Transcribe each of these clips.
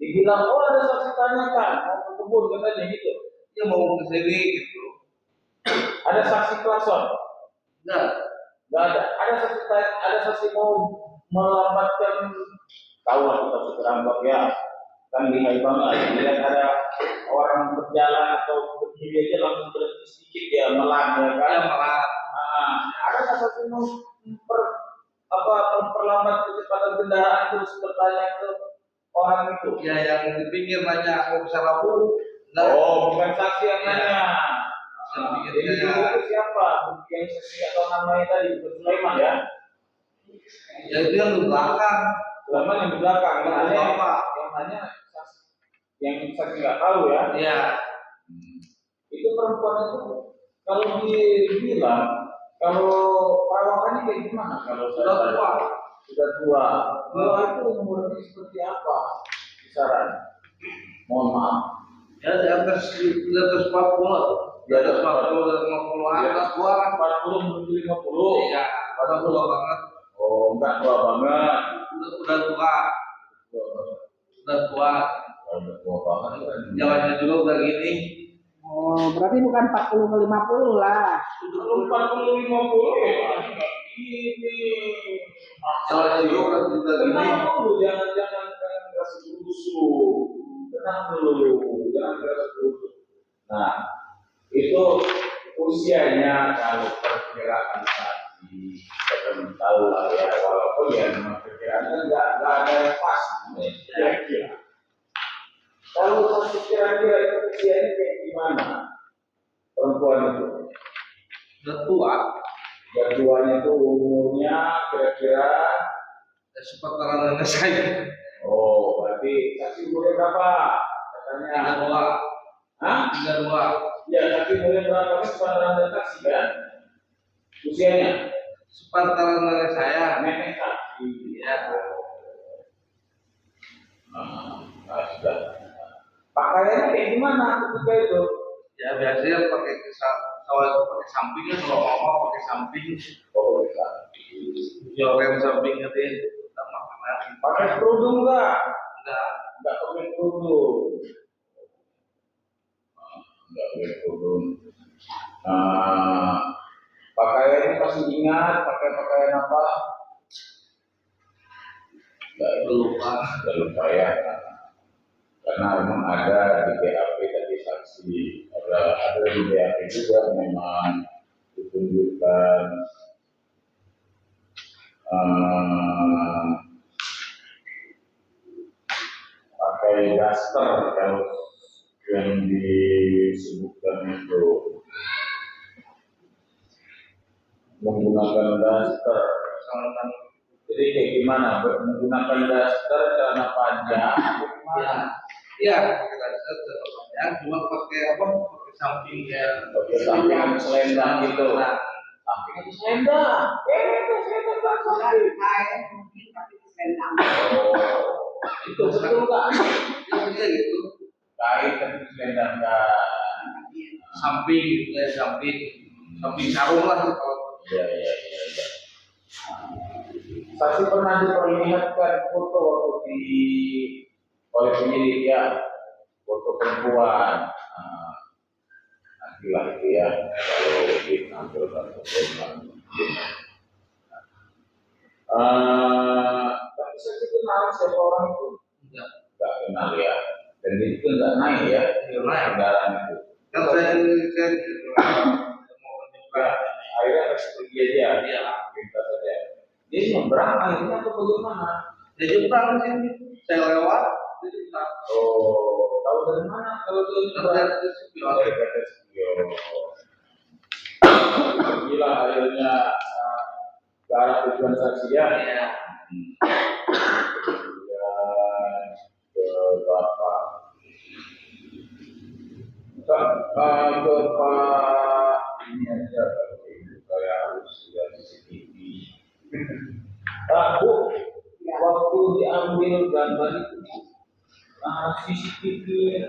dibilang, oh ada saksi tanyakan, mau ke kebun katanya gitu. Dia mau ke sini gitu. Ada saksi klakson? Enggak. Enggak ada. Ada saksi mau melambatkan, tahu lah kita terlambat ya. Kan lihai banget. Lihat ada orang berjalan atau berdiri aja langsung berhenti sedikit ya melang ya kan? Ya malah. Ada nggak saksi mau memperlambat kecepatan kendaraan terus bertanya ke orang itu? Ya yang di pinggir nanya mau ke Salawu. Oh, bukan saksi yang nanya. Yang Jadi itu siapa? Yang saksi atau namanya tadi Sulaiman ya? Ya itu yang di belakang. Sulaiman yang di belakang. Yang nanya yang saksi nggak tahu ya? Iya. Itu perempuan itu kalau dibilang kalau perawakannya kayak gimana? Kalau sudah tua. Sudah tua. Tua itu umurnya seperti apa? Kisaran. Mohon maaf. Ya di atas 40. Di atas 40 dan 50 atas gua kan 40 menuju 50. Iya, pada tua banget. Oh, enggak tua banget. Udah tua. Udah tua. Udah tua banget. Jalannya juga udah gini. Oh, berarti bukan 40 ke 50 lah. 40 50 ya. Ini. Jalannya juga udah gini. Jangan kasih busuk. Tenang dulu, jangan keras dulu. Nah, itu usianya kalau perkiraan saksi, kita tahu lah ya, walaupun ya memang perkiraannya nggak ada yang pas, kira-kira. Kalau saksi kira-kira itu usianya kayak gimana perempuan itu? Udah tua. Ya tuanya itu umurnya kira-kira seperti nenek saya. Oh, berarti saksi umurnya berapa? Katanya 32. Hah? 32. Ya, saksi umurnya berapa? Sepantaran dan saksi kan? Usianya? Sepantaran nenek saya. Nenek saksi. Ya. Sudah. Pakaiannya kayak gimana ketika itu? Ya biasanya pakai soal itu pakai samping ya, kalau mama pakai samping. Oh, pakai samping. Joreng samping nanti. Pakai kerudung enggak? Enggak pakai kerudung. Enggak pakai kerudung. Pakaiannya masih ingat pakai pakaian apa? Enggak lupa ya. Karena memang ada di BAP tadi saksi, ada di BAP juga memang ditunjukkan pakai daster kalau yang disebutkan itu menggunakan daster. Jadi kayak gimana? Menggunakan daster celana panjang atau gimana? Iya, pakai daster celana panjang, cuma pakai apa? Pakai samping ya. Pakai samping selendang gitu. Samping itu selendang. Itu selendang. Mungkin tapi selendang. Itu betul nggak? Iya gitu. Kain tapi selendang kan. Samping gitu ya, samping sarung lah kalau. Iya. Saksi pernah diperlihatkan foto waktu oleh penyidik ya, foto perempuan. Nantilah itu ya, kalau ditampilkan fotonya. Tapi saksi kenal siapa orang itu? Enggak kenal ya. Dan itu enggak naik ya, kendaraan itu. Kan saya akhirnya harus pergi aja. Iya, pintar saja. Dia nyebrang akhirnya atau bagaimana? Dia nyebrang sini, saya lewat. Oh, tahu dari mana? Kalau dia nyebrang dari Sepio. Gila akhirnya ke arah tujuan saksi ya. Ke Bapak. Ke Pak ini aja kalau itu saya harus lihat CCTV. Bu, waktu diambil gambar itu CCTV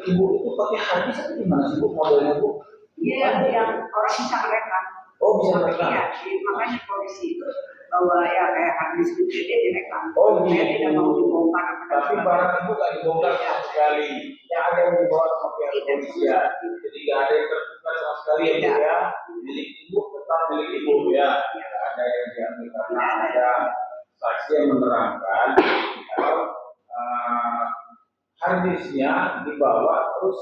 ibu itu pakai hadis atau gimana sih bu modelnya bu? Iya, yang orang bisa rekam. Oh bisa rekam. Iya, makanya polisi itu bahwa ya kayak hadis itu dia direkam. Oh dia tidak mau dibongkar. Tapi barang itu nggak dibongkar sekali. Yang ada yang dibawa sama pihak kepolisian. Jadi nggak ada yang terbuka sama sekali ya Bu ya. Milik ibu tetap milik ibu ya. Nggak ada yang diambil karena ada saksi yang menerangkan kalau harddisknya dibawa terus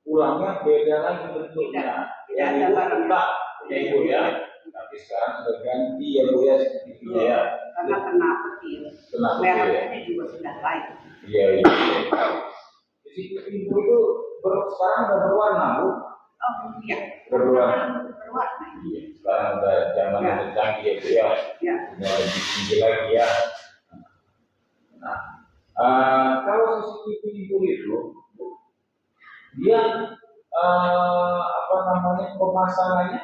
pulangnya beda lagi bentuknya. Yang ibu tetap punya ibu ya. Tapi sekarang sudah ganti ya Bu ya CCTV-nya ya. Karena kena petir, Kena petir, ya. merahnya juga sudah lain. Iya. CCTV ibu itu sekarang udah berwarna Bu. Oh iya, Berwarna. berwarna. Iya. Sekarang udah zaman Ya. udah canggih ya Bu ya. Ya, Udah lebih tinggi lagi ya. Nah, kalau CCTV ibu itu dia apa namanya pemasangannya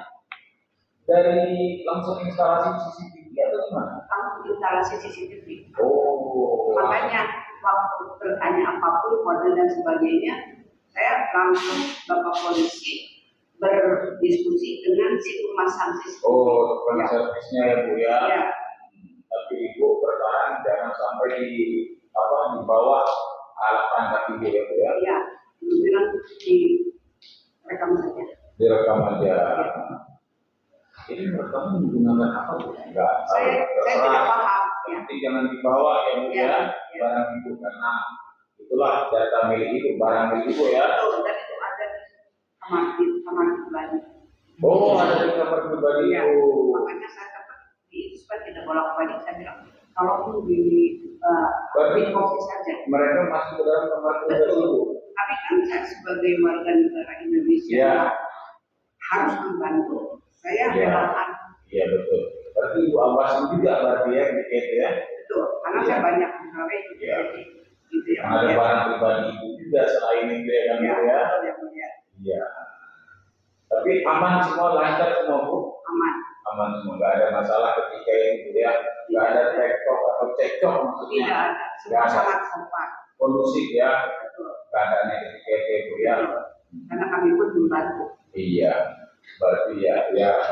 dari langsung instalasi CCTV atau gimana? kamu instalasi CCTV. Oh. Makanya waktu bertanya apapun kode dan sebagainya, saya langsung Bapak polisi berdiskusi dengan si pemasang CCTV. Oh, tukang servisnya ya Bu ya. Ya, Tapi ibu bertahan jangan sampai di bawah alat tangkap ibu ya Bu ya. ya, itu bilang di rekam saja. Direkam aja. Ini rekam menggunakan apa Bu? Enggak. Saya tidak paham. Ya. Nanti jangan dibawa ya Bu ya. Barang ibu karena itulah data milik ibu, barang milik ibu ya. Betul, dan itu ada di kamar pribadi. Oh, ada di kamar pribadi Ya, itu. makanya saya dapat di itu supaya tidak bolak-balik. Saya bilang kalau di kopi saja. Mereka masuk ke dalam kamar pribadi ibu. Tapi kan saya sebagai warga negara Indonesia Ya. harus membantu. Saya Ya. relakan. Iya betul. Berarti ibu awasin juga berarti ya gitu ya. Betul, karena Ya. saya banyak pegawai Ya. gitu ya. Ada barang pribadi ibu juga selain itu ya kan Ya, Bu ya. betul ya, betul ya. Iya. Tapi aman semua, lancar semua Bu. Aman. Aman semua, nggak ada masalah ketika itu ya. Nggak ada cekcok atau cekcok maksudnya. Tidak ada. Semua Nggak ada. sangat sopan. Kondusif ya Betul. keadaannya ketika itu ya. Betul. Karena kami pun membantu. Iya. Berarti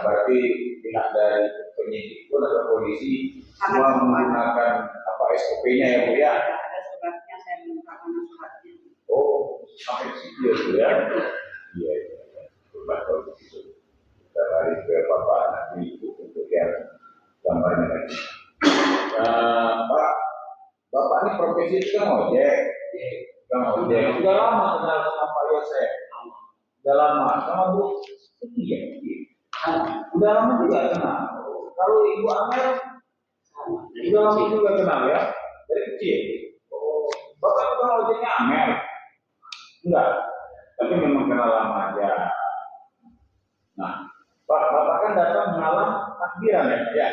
berarti pihak dari penyidik pun atau polisi Sangat semua sopan. menggunakan apa SOP-nya ya Bu ya. Ada suratnya, saya minta mana suratnya. Oh, sampai situ ya Bu ya. Iya. Coba kalau begitu. Kita lari ke Bapak nanti Ibu untuk yang gambarnya lagi. Pak, Bapak ini profesi itu kan ojek. Kan ojek. Sudah lama kenal sama Pak Yosef. Sudah lama sama Bu. Iya. Udah lama juga kenal. Kalau Ibu Amel, udah lama juga kenal ya. Dari kecil. Oh, Bapak itu kan ojeknya Amel. Enggak. Tapi memang kenal lama aja. Nah, Pak, Bapak kan datang malam takbiran ya?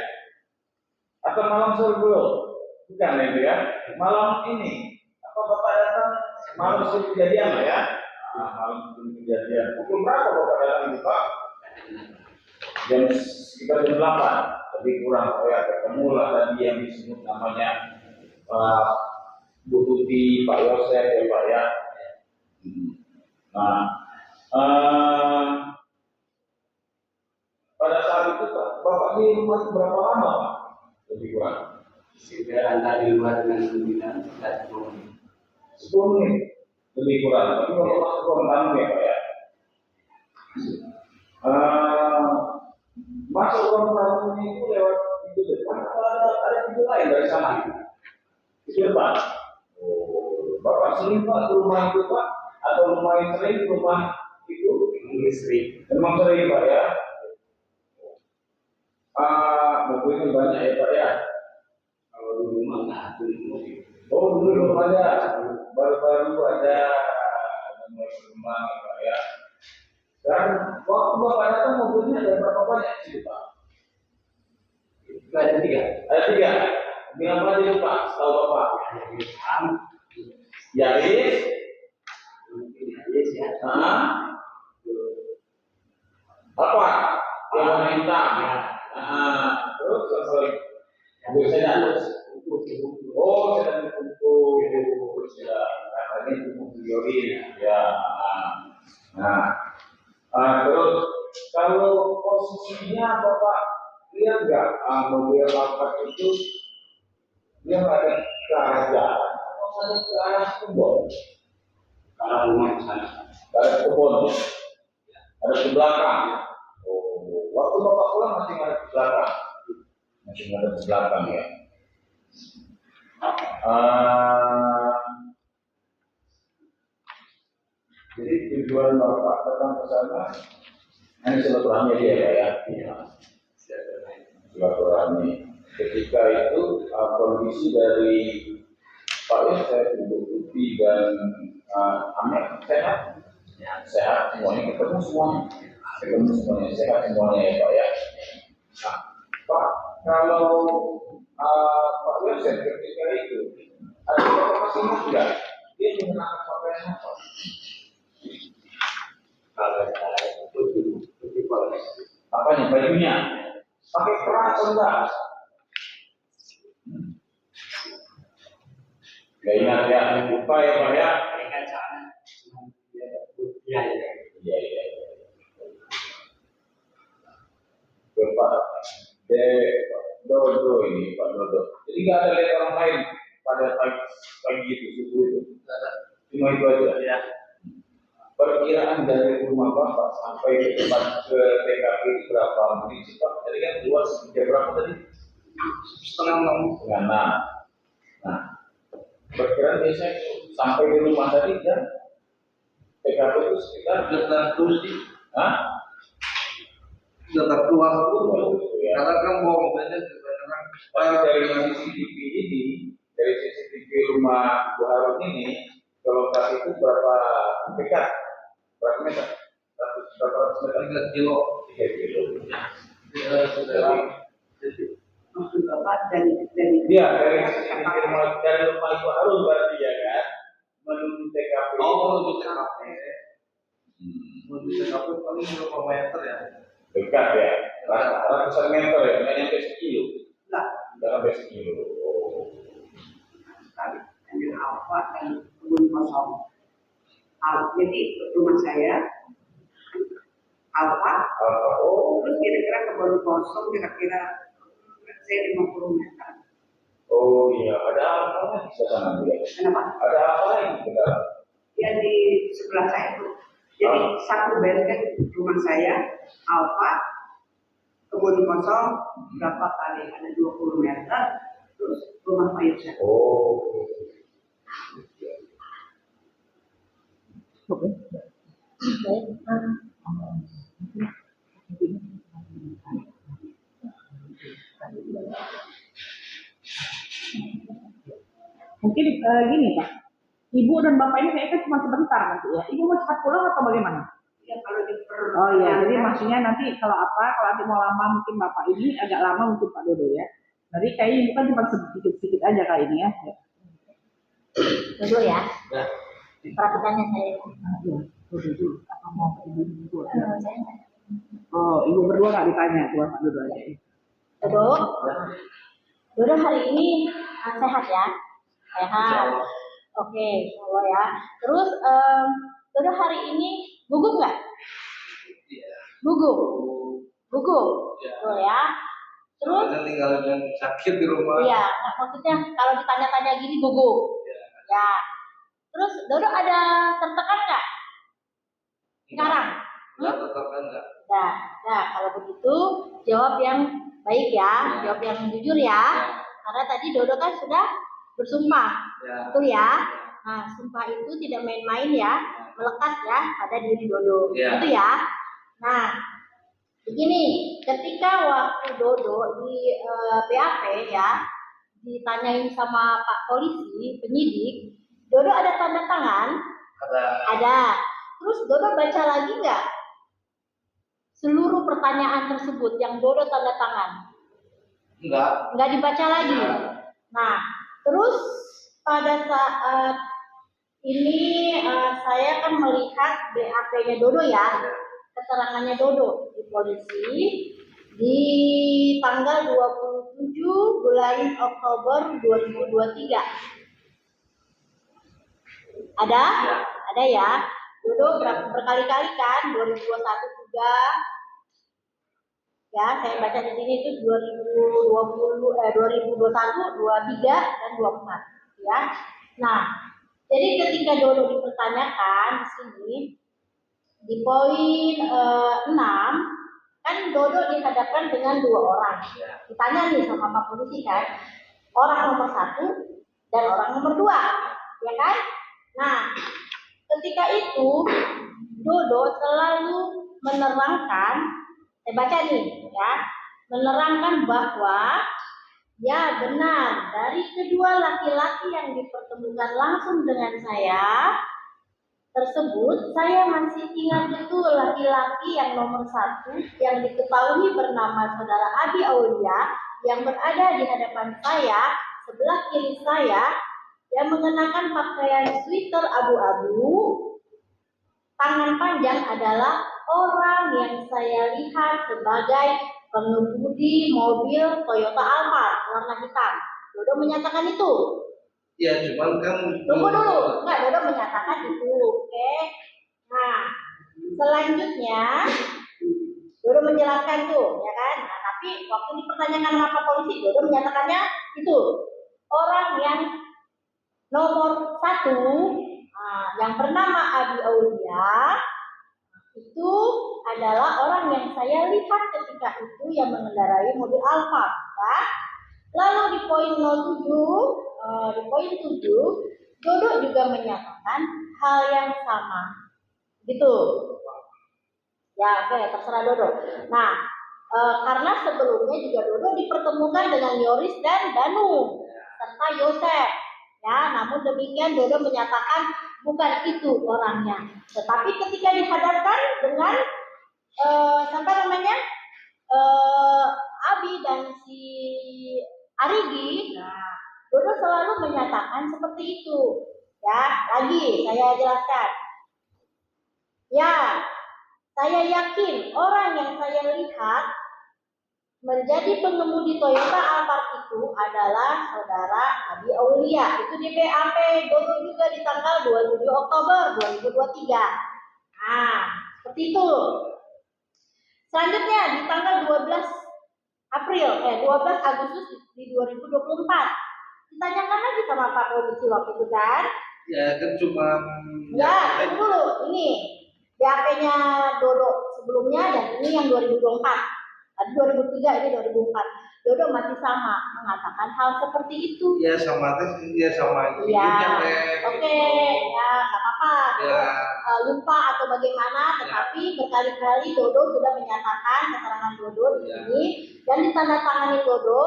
Atau malam subuh? Bukan ya? Malam ini. Apa Bapak datang malam sebelum kejadian lah ya? Malam sebelum kejadian. Pukul berapa Bapak datang itu Pak? Sekitar jam 8. Lebih kurang ya ketemu lah tadi yang disebut namanya Bu Tuti, Pak Yosef ya Pak ya. Nah, pada saat itu Bapak di rumah itu berapa lama Pak? Lebih kurang Sekitar antara di luar dengan 9 dan 10 menit. 10 menit lebih kurang. Tapi Bapak masuk ruang tamu ya Pak ya. Masuk ruang tamu itu lewat pintu depan atau ada pintu lain dari sana? Pintu depan. Oh, Bapak sering Pak ke rumah itu Pak? Atau lumayan sering ke rumah itu? Istri. Memang sering Pak ya. Mobilnya banyak ya Pak ya. Kalau di rumah nggak ada mobil. Oh dulu belum ada, baru-baru ada mulai berkembang ya Pak ya. Dan waktu Bapak datang mobilnya ada berapa banyak sih Pak? Itu ada 3. Ada 3. Mobil apa aja itu Pak? Tahu Bapak? Yaris. Yaris ya. Apa? Yang warna hitam. Terus sesuai. Mobil sedan. Oh, sedang dikumpul. Ya, katanya itu mobil Yorin. Ya. Terus kalau posisinya Bapak lihat nggak mobil Alphard itu dia nggak ada ke arah jalan, atau ada ke arah kebun? arah rumah ke sana. Ada kebun, ada di belakang. Oh, waktu bapak pulang masih ada di belakang, masih ada di belakang ya. Jadi tujuan bapak datang ke sana hanya silaturahmi dia ya. Silaturahmi. Ketika itu kondisi dari Pak Yosef, Ibu Tuti dan Amek sehat, sehat semuanya, ketemu semuanya sehat semuanya ya Pak ya. Nah, Pak, kalau Pak Yosef ketika itu ada informasi enggak? Dia menggunakan pakaian apa? Apanya? Bajunya? Pakai kerah atau enggak? Ya ingat ya, lupa ya Pak ya. Iya. Bapak Dodo ini, Pak Dodo. Jadi nggak ada lihat orang lain pada pagi itu, subuh itu. Cuma itu aja. Ya. Perkiraan dari rumah Bapak sampai ke tempat ke TKP berapa menit sih Pak? Tadi kan keluar jam berapa tadi? Setengah 6. Setengah 6. Nah, perkiraan biasanya sampai di rumah tadi kan TKP itu sekitar Sudah terus sih. Hah? Sudah keluar dulu. Ya. Karena kan mau mobilnya kebanyakan. Dari CCTV ini, dari CCTV rumah Bu Harun ini, ke lokasi itu berapa dekat? Berapa meter? Berapa ratus meter? 3 kilo. 3 kilo. Maksud Bapak dari Iya, dari CCTV rumah Bu Harun berarti ya kan? Menuju TKP. Oh, menuju TKP. Menuju TKP paling berapa meter ya? Dekat ya, ratusan meter ya, nggak nyampe sekilo. enggak Nggak sampai sekilo. Oh. sekali hanya Alfa dan kebun kosong. Jadi rumah saya Alfa, Oh, terus kira-kira kebun kosong kira-kira saya 50 meter. oh iya, ada apa lagi di sana dia? Kenapa? Ada apa lagi di dalam? Ya di sebelah saya itu. Jadi satu benteng rumah saya Alfa, kebun kosong berapa kali ada 20 meter, terus rumah Pak Yusuf. Oh. Oke. Mungkin gini Pak, Ibu dan Bapak ini kayaknya cuma sebentar nanti ya. Ibu mau cepat pulang atau bagaimana? Ya kalau Oh iya, jadi maksudnya nanti kalau nanti mau lama mungkin Bapak ini agak lama mungkin Pak Dodo ya. Jadi kayaknya Ibu kan cuma sedikit-sedikit aja kali ini ya. Dulu ya. Ya. Perhatiannya saya. Iya, Dodo dulu. Apa mau ke Ibu berdua? Saya enggak. Oh, Ibu berdua nggak ditanya, cuma Pak Dodo aja. Dodo. Dodo hari ini sehat ya? Sehat. Oke, Allah ya. Terus Dodo hari ini gugup nggak? Gugup. Gugup. Tuh ya. Terus? Soalnya tinggal yang sakit di rumah. Iya, maksudnya kalau ditanya-tanya gini gugup. Ya. Terus Dodo ada tertekan nggak? Sekarang? Enggak tertekan enggak. Nah, kalau begitu jawab yang baik ya, jawab yang jujur ya. Karena tadi Dodo kan sudah bersumpah, Ya. betul ya. Nah, sumpah itu tidak main-main ya, melekat ya pada diri Dodo, Ya. gitu ya. Nah, begini, ketika waktu Dodo di BAP ya, ditanyain sama Pak Polisi, penyidik, Dodo ada tanda tangan? Ada. Terus Dodo baca lagi nggak seluruh pertanyaan tersebut yang Dodo tanda tangan? Enggak. Nggak dibaca lagi. Nah, terus pada saat ini saya kan melihat BAP-nya Dodo ya, keterangannya Dodo di polisi di tanggal 27 bulan Oktober 2023. Ada? Ada ya. Dodo berkali-kali kan 2021 juga. Ya, saya baca di sini itu 2021, 23 dan 24 ya. Nah, Jadi ketika Dodo dipertanyakan di sini di poin 6, kan Dodo dihadapkan dengan dua orang. Ditanya nih sama Pak Polisi kan, orang nomor 1 dan orang nomor 2, ya kan? Nah, ketika itu Dodo selalu menerangkan, saya baca nih ya, menerangkan bahwa ya benar, dari kedua laki-laki yang dipertemukan langsung dengan saya tersebut, saya masih ingat betul laki-laki yang nomor 1 yang diketahui bernama saudara Abi Aulia yang berada di hadapan saya, sebelah kiri saya, yang mengenakan pakaian sweater abu-abu, tangan panjang adalah orang yang saya lihat sebagai pengemudi mobil Toyota Alphard warna hitam. Dodo menyatakan itu. Ya, cuman kan Tunggu dulu, enggak, Dodo menyatakan itu, oke? Nah, selanjutnya Dodo menjelaskan tuh, ya kan? Nah, tapi waktu dipertanyakan sama Pak Polisi, Dodo menyatakannya itu orang yang nomor 1, yang bernama Abi Aulia itu adalah orang yang saya lihat ketika itu yang mengendarai mobil Alphard, ya. Lalu di poin 7, Dodo juga menyatakan hal yang sama, gitu. Ya, oke, terserah Dodo. Nah, karena sebelumnya juga Dodo dipertemukan dengan Yoris dan Danu serta Yosef. Ya, namun demikian Dodo menyatakan bukan itu orangnya. Tetapi ketika dihadapkan dengan siapa namanya Abi dan si Arigi, nah, Dodo selalu menyatakan seperti itu. Ya, lagi saya jelaskan. Ya, saya yakin orang yang saya lihat menjadi pengemudi Toyota Alphard itu adalah saudara Abi Aulia. Itu di BAP Dodo juga di tanggal 27 Oktober 2023. Nah, seperti itu. Selanjutnya di tanggal 12 Agustus di 2024. Ditanyakan lagi sama Pak Polisi waktu itu kan? ya kan cuma Ya, tunggu dulu. Ini BAP-nya Dodo sebelumnya dan ini yang 2024. Tadi 2003, ini 2004. Dodo masih sama mengatakan hal seperti itu. ya sama itu Ya, Teh. oke, ya nggak apa-apa. Ya. Lupa atau bagaimana, tetapi berkali-kali Dodo sudah menyatakan keterangan Dodo di sini dan ditandatangani Dodo.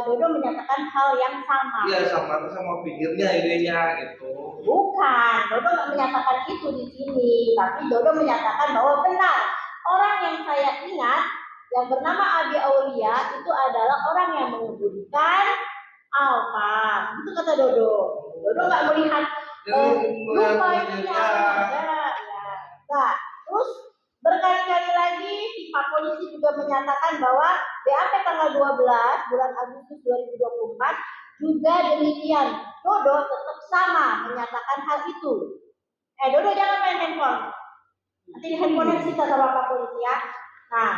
Dodo menyatakan hal yang sama. Iya, sama pikirnya idenya gitu. Bukan, Dodo nggak menyatakan itu di sini, tapi Dodo menyatakan bahwa benar orang yang saya ingat yang bernama Abi Aulia itu adalah orang yang mengemudikan Alphard. Itu kata Dodo. Dodo nggak melihat lupa itu ada. Nah, terus berkali-kali lagi si Pak Polisi juga menyatakan bahwa BAP tanggal 12 bulan Agustus 2024 juga demikian. Dodo tetap sama menyatakan hal itu. Dodo jangan main handphone. Nanti di handphone disita sama Pak Polisi ya. Nah,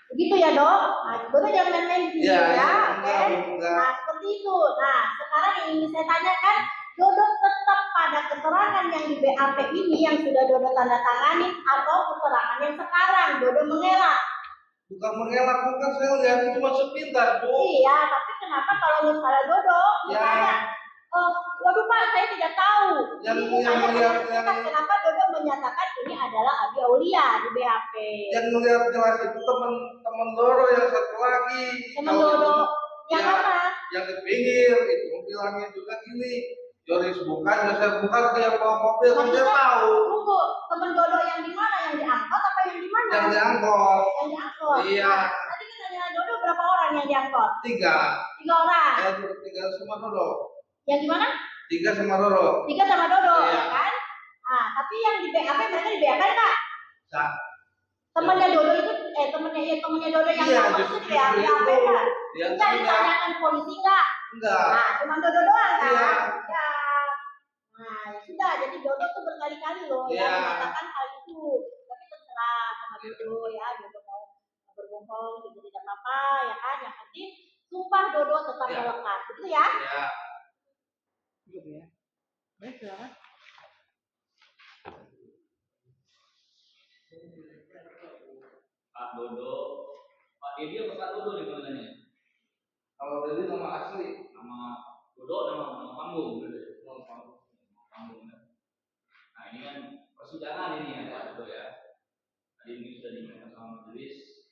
begitu ya Dok. Nah, Dodo jangan main-main di sini ya. Oke. Nah, seperti itu. Nah, sekarang yang ingin saya tanyakan, Dodo tetap pada keterangan yang di BAP ini yang sudah Dodo tanda tangani atau keterangan yang sekarang Dodo mengelak? Bukan mengelak, bukan, saya lihat cuma sepintas, Bu. Iya, tapi kenapa kalau misalnya Dodo misalnya, waduh Pak, saya tidak tahu. Kenapa Dodo menyatakan ini adalah Abi Aulia di BAP? Yang melihat jelas itu teman Dodo yang satu lagi. Teman Dodo yang mana? Yang di pinggir itu bilangnya juga gini. Yoris bukan, Yosef bukan, dia bawa mobil, kan dia tahu. Tunggu, teman Dodo yang di mana? Yang diangkut apa yang di mana? Yang diangkut. Yang diangkut. Iya. Nah, tadi kita nanya Dodo berapa orang yang diangkut? 3. 3 orang. 3 sama Dodo. Yang di mana? 3 sama Dodo. 3 sama Dodo, Iya. ya kan? Nah, tapi yang di BAP mereka di BAP enggak? Sa. Temannya Dodo itu, temannya Dodo yang Iya, diangkut itu justru di BAP itu. kan? Dia Enggak tidak. ditanyakan polisi enggak? Enggak. Nah, cuma Dodo doang kan? Iya. Ya. Nah, ya sudah. Jadi Dodo tuh berkali-kali loh Iya. yang mengatakan hal itu. Tapi terserah sama Dodo ya. Dodo mau berbohong juga tidak apa-apa ya kan? Yang penting sumpah Dodo tetap Iya. melekat. Begitu ya? Ya. Belum ya. Baik, silakan. Pak Dodo, Pak Dedi apa Pak Dodo nih namanya? Kalau dari nama asli, Nama Dodo, nama panggung, gitu ya? Nama panggung. Ya. Nah ini kan persidangan ini ya Pak Dodo ya. Tadi ini sudah diingatkan sama majelis,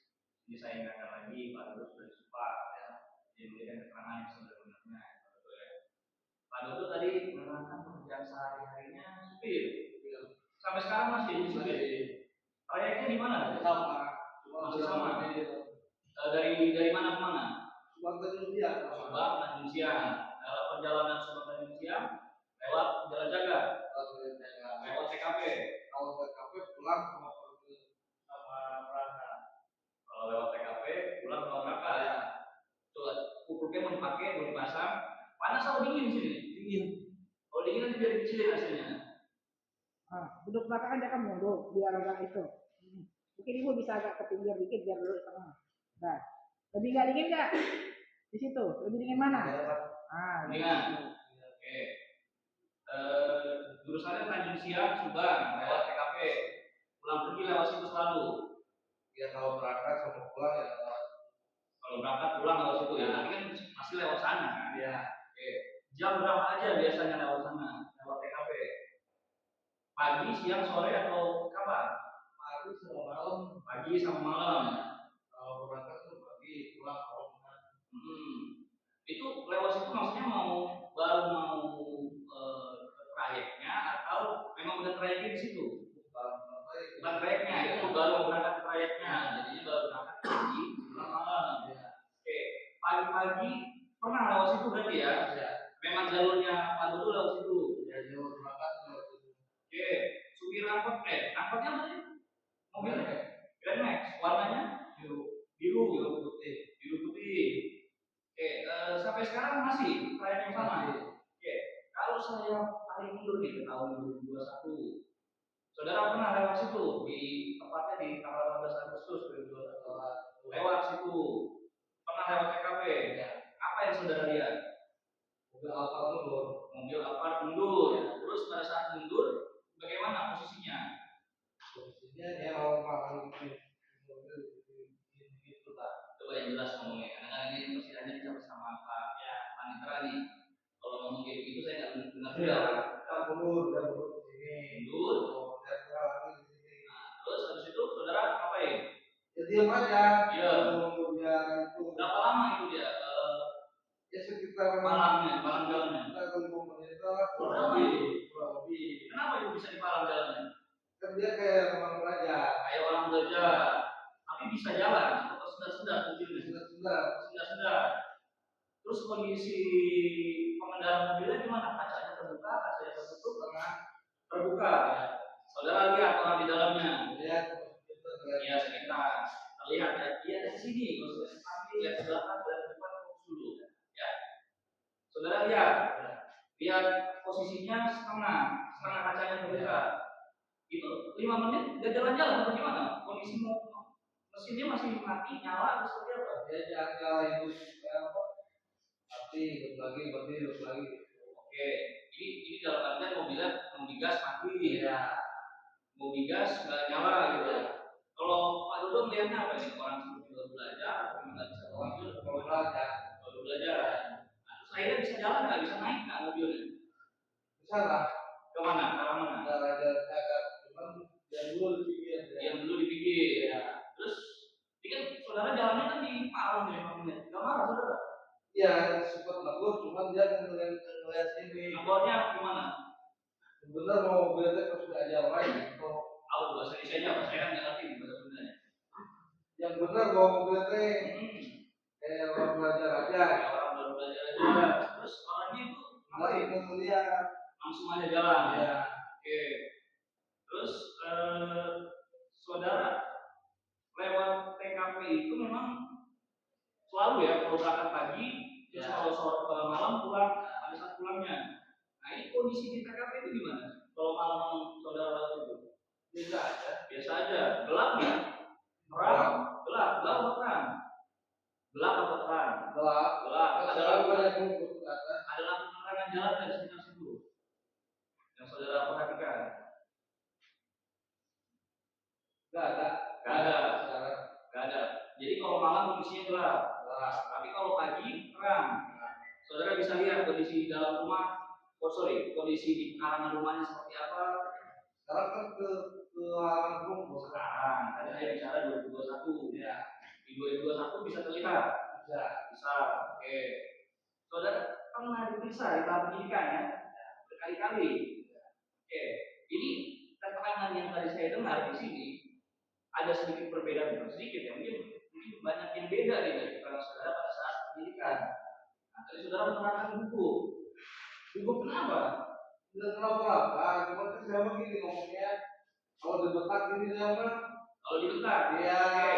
ini saya ingatkan lagi Pak Dodo sudah disumpah ya. Jadi memberikan keterangan yang sebenarnya Pak Dodo ya. Pak Dodo tadi menerangkan pekerjaan sehari-harinya supir. Sampai sekarang masih jadi supir. Trayeknya di mana? sama. Masih sama. Dari mana ke mana? Subang Tanjung Siang. Subang Tanjung Siang. Dalam perjalanan Subang Tanjung Siang lewat Jalan Jaga, lewat TKP. Kalau TKP pulang sama perangkat. Kalau lewat TKP pulang ke Raka ya. Coba kukurnya mau dipakai, mau dipasang. Panas atau dingin di sini? Dingin. Kalau dingin nanti biar dikecilin hasilnya. Duduk belakang aja kamu dulu, biar agak itu. Mungkin ibu bisa agak ke pinggir dikit biar dulu sama. Nah, lebih nggak dingin nggak? Di situ, lebih dingin mana? Dingin. Oke. Jurusannya Tanjung Siang, Subang, lewat TKP. Pulang pergi lewat situ selalu. Ya kalau berangkat sama pulang ya lewat. Kalau berangkat pulang lewat situ ya, tapi kan masih lewat sana kan? Ya. Oke. Jam berapa aja biasanya lewat sana, lewat TKP? Pagi, siang, sore atau kapan? Pagi sama malam. Pagi sama malam. Kalau berangkat tuh pagi, pulang malam. Itu lewat situ maksudnya baru mau ke trayeknya atau memang udah trayeknya di situ? Bukan trayeknya, itu baru berangkat ke trayeknya. Jadinya baru berangkat pagi, pulang malam. Oke, pagi-pagi pernah lewat situ berarti ya? Memang jalurnya Pak Dodo lewat situ. Ya jalur berangkat lewat situ. Oke, supir angkotnya apa sih? Mobilnya? Grand Max, warnanya biru putih. Oke, sampai sekarang masih trayek yang sama. Oke, kalau saya paling mundur nih ke tahun 2021, saudara pernah lewat situ tepatnya di tanggal 18 Agustus 2021. Lewat situ, pernah lewat TKP. Apa yang saudara lihat? Mobil Alphard mundur. Terus pada saat mundur, bagaimana posisinya? Posisinya dia mau mobil gitu Pak. Coba yang jelas ngomongnya, karena ini persidangannya dicapai sama Pak Panitera nih. Kalau ngomong kayak begitu saya nggak dengar juga. Kita mundur di sini. Mundur. Lagi di sini. Nah, terus habis itu saudara ngapain? Ya diam aja. Iya. Menunggunya itu. Berapa lama itu dia? Ya sekitar Malam jalannya. Kita tunggu menit Kurang lebih. Kenapa itu bisa di malam jalannya? Kan dia kayak orang belajar. Kayak orang belajar, tapi bisa jalan atau sedar-sedar mobilnya. Sedar-sedar. Terus kondisi pengendara mobilnya gimana? Kacanya terbuka, kacanya tertutup, terbuka. Ya. Saudara lihat orang di dalamnya. Lihat. Ya sekitar terlihat ya. Dia dari sini, tapi lihat ke belakang, lihat ke depan dulu. Ya. Saudara lihat posisinya setengah kacanya terbuka. Itu 5 menit gak jalan-jalan atau gimana? Kondisi mesinnya masih mati, nyala atau seperti apa? Dia jangan itu mati, terus lagi. Oke, ini dalam artian mobilnya mau digas mati. Ya. Mau digas nggak nyala gitu. Kalau Pak Dodo melihatnya apa nih? Orang seperti baru belajar atau nggak bisa baru belajar. Nah, terus akhirnya bisa jalan nggak? Bisa naik nggak mobilnya? Bisa lah. Kemana? Arah mana? Agak cuman yang dulu di pinggir. Ya. Terus ini kan saudara jalannya kan di Parung ya, 5 menit. Gak marah saudara? Iya, sempat nabur, cuman dia ngeliat sini. Nabornya gimana? Sebenarnya mau mobilnya terus diajar lagi. Tahu bahasa Indonesia apa? Saya kan nggak ngerti bahasa Sundanya. Yang benar bawa mobilnya kayak orang belajar aja. Kayak orang baru belajar aja. Terus orangnya itu ngapain? Lihat. Langsung aja jalan. Ya. Oke. Terus saudara lewat TKP itu memang selalu ya kalau berangkat pagi, terus kalau sore malam pulang, pada saat pulangnya. Nah ini kondisi di TKP itu gimana? Kalau malam saudara lewat itu? Biasa aja. Gelap nggak? Terang? Gelap atau terang? Gelap atau terang? Gelap. Ada lampu yang penerangan jalan dari sekitar situ. Jadi kalau malam kondisinya gelap, tapi kalau pagi terang. Saudara bisa lihat kondisi di dalam rumah, kondisi di pekarangan rumahnya seperti apa. Sekarang kan ke halaman rumah. Sekarang, tadi saya bicara 2021. Ya, Di 2021 bisa terlihat. Bisa. Oke. Saudara pernah diperiksa di tahap pendidikan ya? Berkali-kali. Oke. Ini keterangan yang tadi saya dengar di sini ada sedikit perbedaan, bukan sedikit ya, mungkin banyak yang beda nih dari keterangan saudara pada saat pendidikan. Nah, tadi saudara menerangkan buku. Buku kenapa? tidak terlalu apa, cuma kan saya begini ngomongnya, kalau dibetak ini sama, Kalau didekat, ya, oke.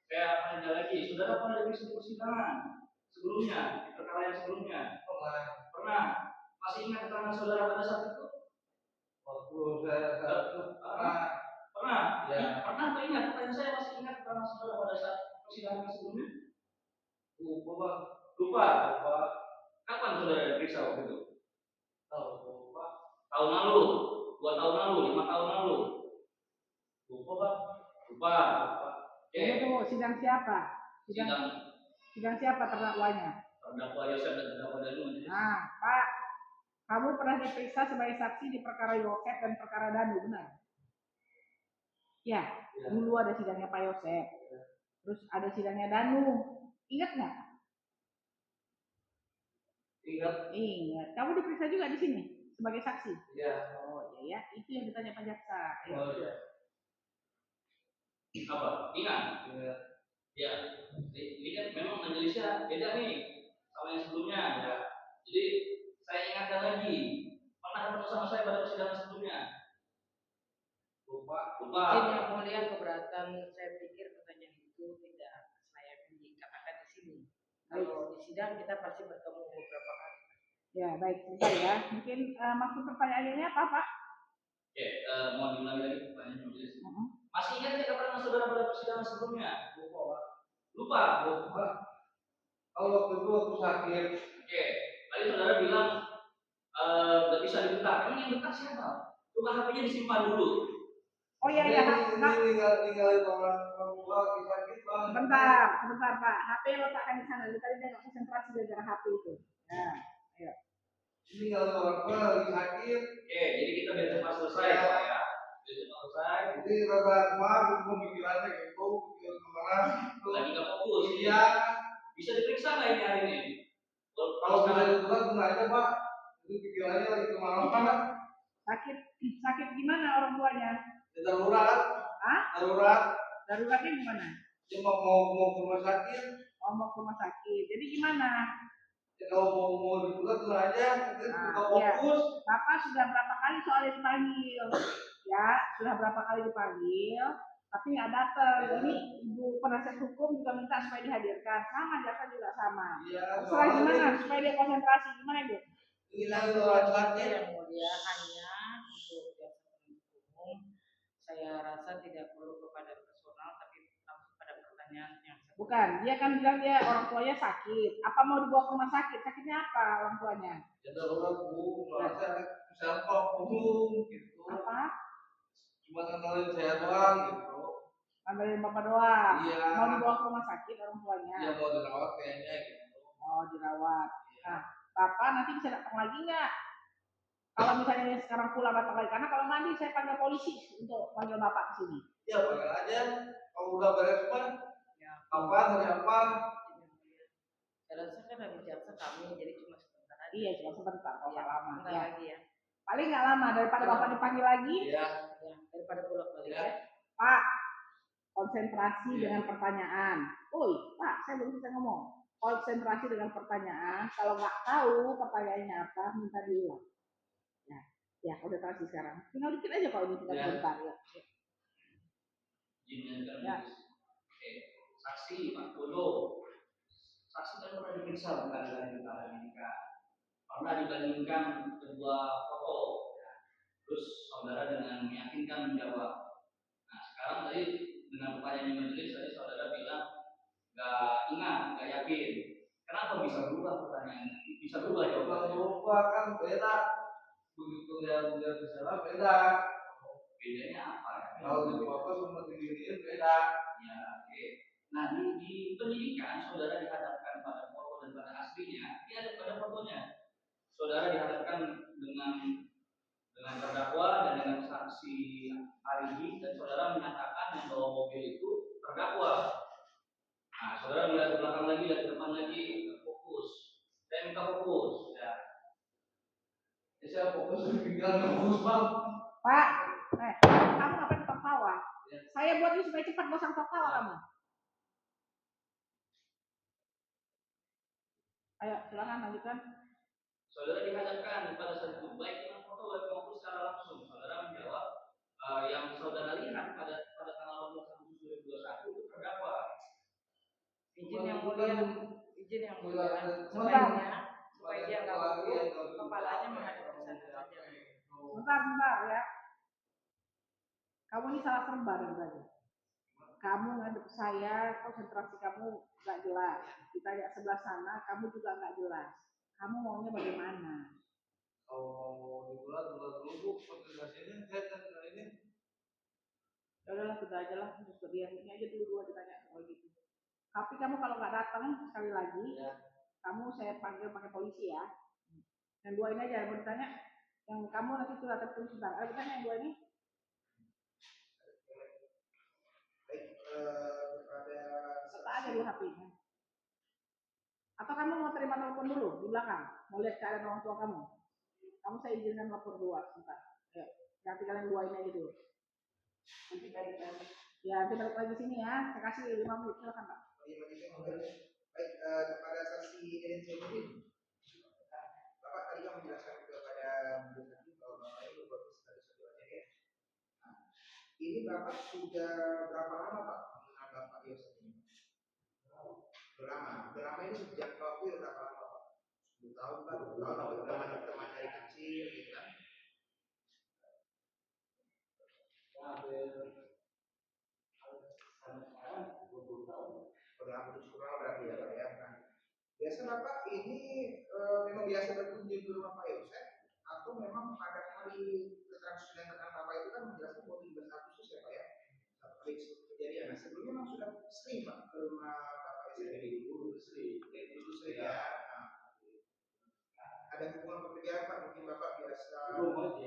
Saya tanya lagi, saudara pernah diperiksa di persidangan sebelumnya, di perkara yang sebelumnya? Pernah. Masih ingat keterangan saudara pada saat itu? waktu saya Pernah. Ya. Pernah atau ingat? Pertanyaan saya masih ingat keterangan saudara pada saat persidangan yang sebelumnya? lupa, Lupa. Kapan saudara diperiksa waktu itu? lupa, Tahun lalu, 2 tahun lalu, 5 tahun lalu. lupa. Lupa. Oke. Itu sidang siapa? Sidang Sidang siapa terdakwanya? terdakwa Yosef dan terdakwa Danu. Nah, Pak, kamu pernah diperiksa sebagai saksi di perkara Yosef dan perkara Danu, benar? Ya, dulu ada sidangnya Pak Yosef. Terus ada sidangnya Danu. Ingat nggak? Ingat? Ingat. Kamu diperiksa juga di sini sebagai saksi? Ya. Oh iya ya, itu yang ditanya Pak Jaksa. Oh ya. Apa? Ingat? Ingat. Ya. Ini kan memang majelisnya beda nih sama yang sebelumnya ya. Jadi saya ingatkan lagi, pernah ketemu sama saya pada persidangan sebelumnya? Lupa. Izin yang mulia, keberatan saya pikir pertanyaan itu tidak saya dikatakan di sini. Kalau di sidang kita pasti bertemu beberapa kali. Ya, baik, sebentar ya. Mungkin maksud pertanyaannya apa, Pak? Oke, mau diulangi lagi pertanyaan majelis. Masih ingat tidak keterangan saudara pada persidangan sebelumnya? Lupa, Pak. Lupa. Kalau waktu itu aku sakit. Oke, tadi saudara bilang nggak bisa dibuka. Emang yang dekat siapa? Coba HP-nya disimpan dulu. Oh iya, iya. Ini tinggalin orang tua lagi sakit banget. Sebentar Pak. HP letakkan di sana. Tadi dia nggak konsentrasi gara-gara HP itu. Nah, ayo. Ini tinggalin orang tua lagi sakit. Oke, jadi kita biar cepat selesai ya, Pak ya. Biar cepat selesai. Jadi rasa kemarin pemikirannya gitu, pikir kemana? Lagi nggak fokus. Iya. Bisa diperiksa nggak ini hari ini? Kalau bisa ditutup enggak aja, Pak. Itu pikirannya lagi kemana-mana. Sakit gimana orang tuanya? Ya, darurat. Hah? Daruratnya gimana? Dia mau ke rumah sakit. Oh, mau ke rumah sakit. Jadi gimana? Ya, kalau mau ditutup enggak aja, kita buka fokus. Bapak sudah berapa kali soalnya dipanggil? Ya, sudah berapa kali dipanggil, tapi nggak datang. Ini ibu penasihat hukum juga minta supaya dihadirkan. Sama, Jaksa juga sama. Iya. Setelah gimana? Supaya dia konsentrasi. Gimana, Bu? Ini lagi orang sakit. Yang mulia, hanya untuk jaksa penuntut umum, saya rasa tidak perlu kepada personal, tapi langsung pada pertanyaan yang Bukan, dia kan bilang dia orang tuanya sakit. Apa mau dibawa ke rumah sakit? Sakitnya apa orang tuanya? Ya darurat, Bu. Soalnya saya punggung gitu. Apa? Cuma ngandelin saya doang gitu. Ngandelin Bapak doang. Iya. Mau dibawa ke rumah sakit orang tuanya? Iya, mau dirawat kayaknya gitu. Oh, dirawat. Nah, Bapak nanti bisa datang lagi nggak? Kalau misalnya sekarang pulang datang lagi, karena kalau mandi saya panggil polisi untuk panggil Bapak ke sini. Ya panggil aja. Kalau udah beres mah, ya, kapan hari apa? saya rasa kan dari jaksa kami, jadi cuma sebentar aja. Iya, cuma sebentar, kalau nggak lama. Sebentar Ya. lagi ya. Paling nggak lama daripada Bapak dipanggil lagi. Iya. Ya, daripada pulang balik Ya. ya. Pak, konsentrasi dengan pertanyaan. Pak, saya belum bisa ngomong. Konsentrasi dengan pertanyaan. Kalau nggak tahu pertanyaannya apa, minta diulang. Ya, konsentrasi sekarang. Tinggal dikit aja kalau ini tinggal Ya. sebentar ya. Ya. Oke, saksi Pak Bodo. Saksi kan pernah diperiksa berkali-kali ini kan. Pernah dibandingkan kedua foto. Terus saudara dengan meyakinkan menjawab. Nah, sekarang tadi dengan pertanyaan majelis tadi saudara bilang nggak ingat, nggak yakin. Kenapa bisa berubah pertanyaannya? Bisa berubah jawabannya? Kalau lupa kan beda. Begitu yang dia bicara beda. Bedanya apa ya? Kalau di foto sama di giniin beda. Ya, oke. Nah, di penyidikan saudara dihadapkan pada foto dan pada aslinya, ini ada pada fotonya. Saudara dihadapkan dengan terdakwa dan dengan saksi Arigi, dan saudara menyatakan yang bawa mobil itu terdakwa. Nah, saudara melihat ke belakang lagi, lihat ke depan lagi, fokus. Saya minta fokus. Ya. Ya, saya fokus tinggal fokus bang. Pak, kamu ngapain ketawa? Saya buat ini supaya cepat, gak usah ketawa kamu. Ayo, silakan lanjutkan. Saudara dihadapkan pada saat itu baik dengan foto maupun secara langsung. Saudara menjawab yang saudara lihat pada tanggal 12 Agustus 2021 itu terdakwa. Izin yang mulia, supaya dia nggak gugup, kepalanya menghadap ke sana saja. Bentar ya. Kamu ini salah serba berarti. Kamu ngadep saya, konsentrasi kamu nggak jelas. Ditanya sebelah sana, kamu juga nggak jelas. Kamu maunya bagaimana? Kalau dibuat dulu konsentrasinya saya kan ini. Ya udahlah, sudah aja lah, untuk dia ini aja dulu ditanya kalau gitu. Tapi kamu kalau nggak datang sekali lagi, kamu saya panggil pakai polisi ya. Yang dua ini aja mau ditanya. Yang kamu nanti sudah tertulis sebentar. Ayo ditanya yang dua ini. Baik, kepada Serta aja dulu HP-nya. Atau kamu mau terima telepon dulu di belakang? Mau lihat keadaan orang tua kamu? Kamu saya izinkan lapor dua sebentar. Ayo, ganti kalian dua ini aja dulu. Nanti balik lagi. Ya, nanti balik lagi sini ya. Saya kasih 5 menit, silakan Pak. baik, kepada saksi NC ini, Bapak tadi yang menjelaskan kepada Majelis Hakim bahwa Bapak itu berusaha dari saudaranya ya. Ini Bapak sudah berapa lama Pak mengenal Bapak Yosef ini? Udah lama ini sejak waktu berapa lama Pak? 10 tahun Pak, 10 tahun atau teman dari kecil gitu kan? Kurang berarti ya Pak ya. Nah, biasa Bapak ini memang biasa berkunjung ke rumah Pak Yosef atau memang pada hari keterangan Bapak itu kan menjelaskan bahwa 17 Agustus ya Pak ya? Satu kali kejadian. Nah, sebelumnya memang sudah sering Pak ke rumah Bapak Yosef dari dulu sering ya. Nah, ada hubungan pekerjaan Pak, mungkin Bapak biasa gimana Pak?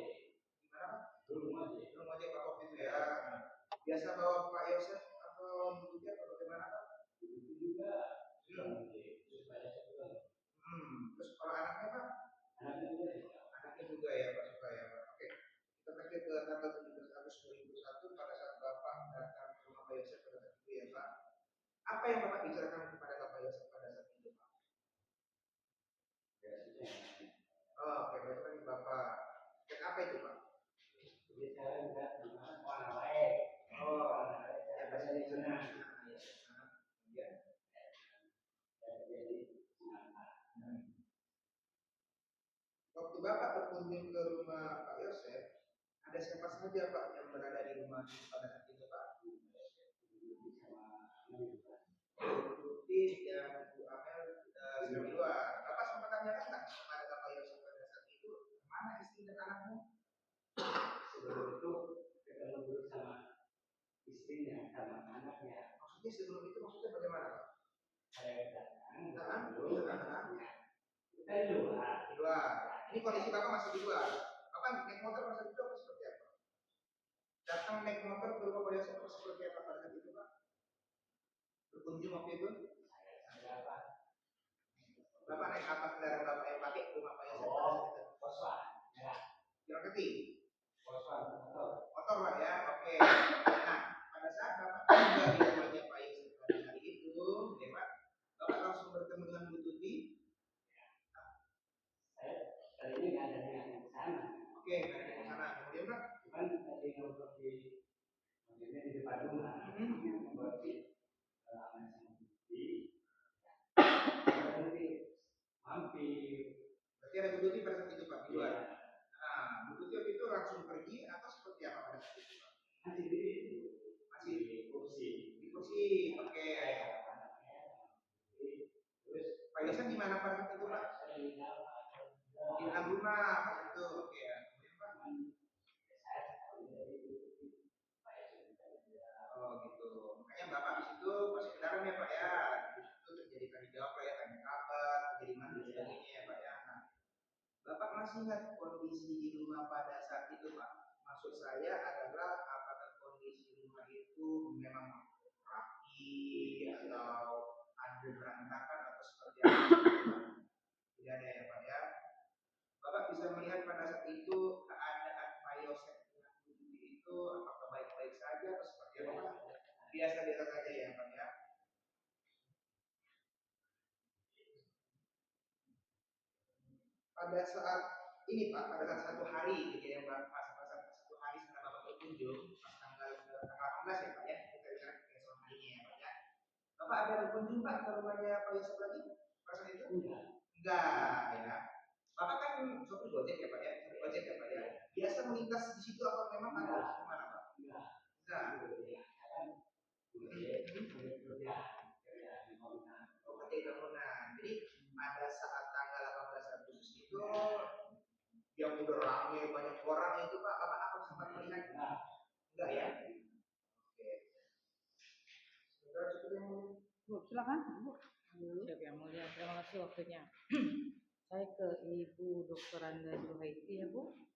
Belum aja Pak waktu itu ya. Nah, biasa bawa Pak Yosef atau bekerja atau bagaimana Pak? Terus kalau anaknya Pak? Anaknya juga ya Pak, suka ya Pak. Oke, kita pergi ke tanggal 17 Agustus 2001 pada saat Bapak datang ke rumah Pak Yosef pada saat itu ya Pak. Apa yang Bapak bicarakan kepada Bapak Yosef pada saat itu Pak? Oh, oke, berarti kan Bapak. Dan apa itu Pak? Oh, ya bahasa Indonesia. Waktu Bapak berkunjung ke rumah Pak Yosef, ada siapa saja Pak yang berada di rumah pada saat itu Pak? Tuti dan Bu Amel sedang di luar. Bapak sempat tanyakan nggak kepada Bapak Yosef pada saat itu, mana istri dan anakmu? Sebelum itu ketemu dulu sama istrinya, sama anaknya. Maksudnya sebelum itu maksudnya bagaimana Pak? Saya datang, kita di luar. Ini kondisi Bapak masih di luar. Bapak naik motor pada saat itu apa seperti apa? Datang naik motor ke rumah Pak Yosef apa seperti apa pada saat itu Pak? Berkunjung waktu itu? Bapak naik apa kendaraan Bapak yang pakai ke rumah Pak Yosef pada saat itu? Poswan. Ya. Yang ketiga? Poswan. Motor Pak ya, oke. Nah, pada saat Bapak tiba di rumahnya Pak Yosef pada hari itu, ya Pak, Bapak langsung bertemu dengan Bu Tuti. Saya ini nggak ada yang ke sana. Oke, nggak ada yang ke sana. Kemudian Pak? Cuman tadi ngobrol di depan rumah. Berarti mampir. Berarti ada Bu Tuti pada saat itu Pak di luar. Nah, Bu Tuti waktu itu masih ingat kondisi di rumah pada saat itu Pak? Maksud saya adalah apakah kondisi rumah itu memang rapi atau ada berantakan atau seperti apa? Tidak ada ya Pak ya. Bapak bisa melihat pada saat itu keadaan Pak Yosef dengan Bu Judy itu apakah baik-baik saja atau seperti apa? Biasa-biasa saja ya Pak ya. Pada saat ini Pak, pada saat satu hari gitu ya Pak, pada saat satu hari setelah Bapak berkunjung, pas tanggal 18 ya Pak ya, kita lihat besok harinya ya Pak ya. Bapak ada berkunjung Pak ke rumahnya Pak Yusuf lagi? Pada saat itu? Enggak ya. Bapak kan sopir Gojek ya Pak ya, sopir ojek ya Pak ya. Biasa melintas di situ apa memang ada kemana Pak? Enggak. Oke, bangunan. Jadi pada saat tanggal 18 Agustus itu yang udah ramai banyak orang itu Pak, Bapak apa sempat melihat? Enggak ya? Oke. Saudara cukup yang mulia. Bu, silakan. Bu. Siap yang mulia, terima kasih waktunya. Saya ke Ibu Dr. Anda Zuhaiti ya Bu.